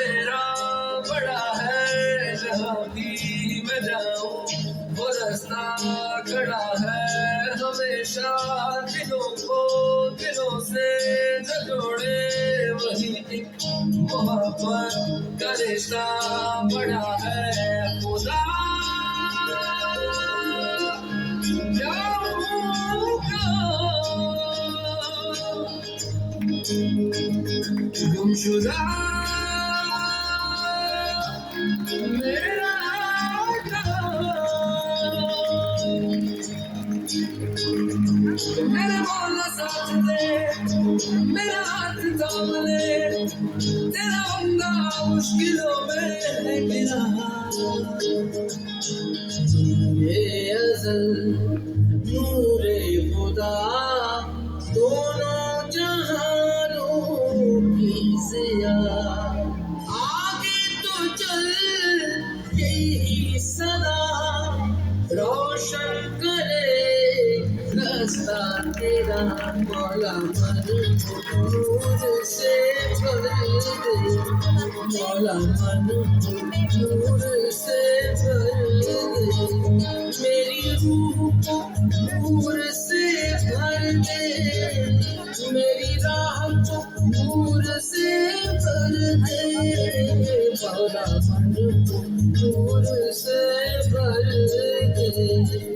तेरा बड़ा है, जहाँ भी मैं जाऊँ वो रास्ता खड़ा है। हमेशा दिलों को दिलों से न जोड़े, वही एक मोहब्बत का रिश्ता बड़ा है। खुदा गुमशुदा मेरा मेरे मौला साथ दे, मेरा हाथ थाम ले, तेरा बंदा मुश्किलों में है गिरा। ये अज़ल नूरे खुदा दोनों जहानों की ज़िया। आगे तो चल यही सदा रोशन करे रास्ता तेरा। मौला मन नूर से भर दे, मौला मन नूर से भर दे। मेरी रूह को नूर से भर दे, मेरी राह को नूर से भर दे। मौला मन नूर से भर दे,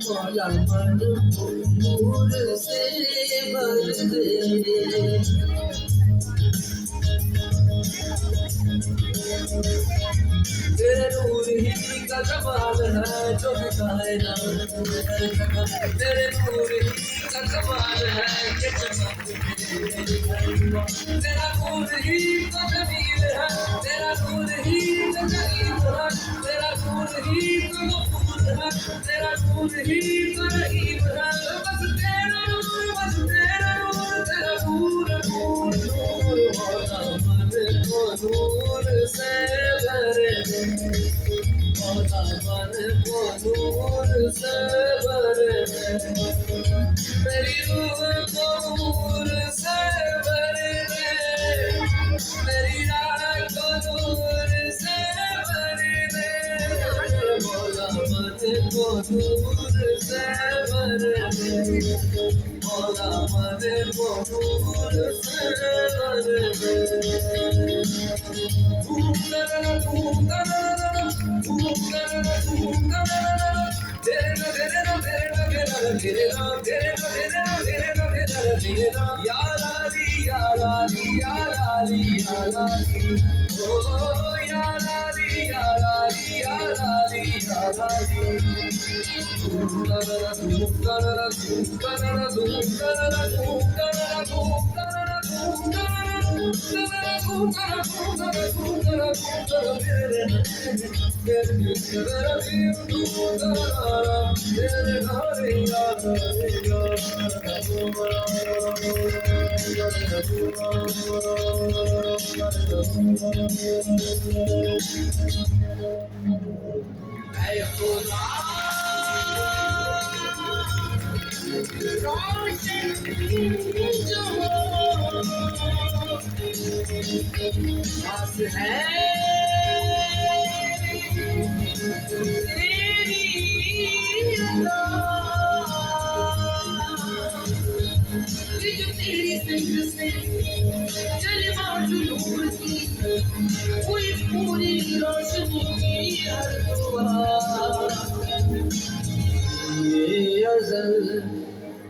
मौला मन नूर से भर दे। तेरे नूर ही का कमाल है जो दिखाए ना, तेरे नूर ही का कमाल है ये तेरा नूर ही तो जमील है, तेरा नूर ही तो करीम है, तेरा नूर ही तो गफूर है, तेरा नूर ही तो रहीम है। बस तेरा नूर, बस तेरा नूर, तेरा नूर नूर नूर। मौला मन को नूर से भर दे, मौला मन को नूर से भर दे। मेरी रूह को नूर से भर दे, मेरी राह को नूर से भर दे। मौला मन को नूर से भर दे, मौला मन को नूर से भर दे।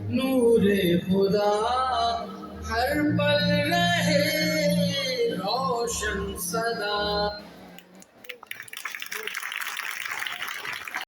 नूरे खुदा हर पल रहे रोशन सदा।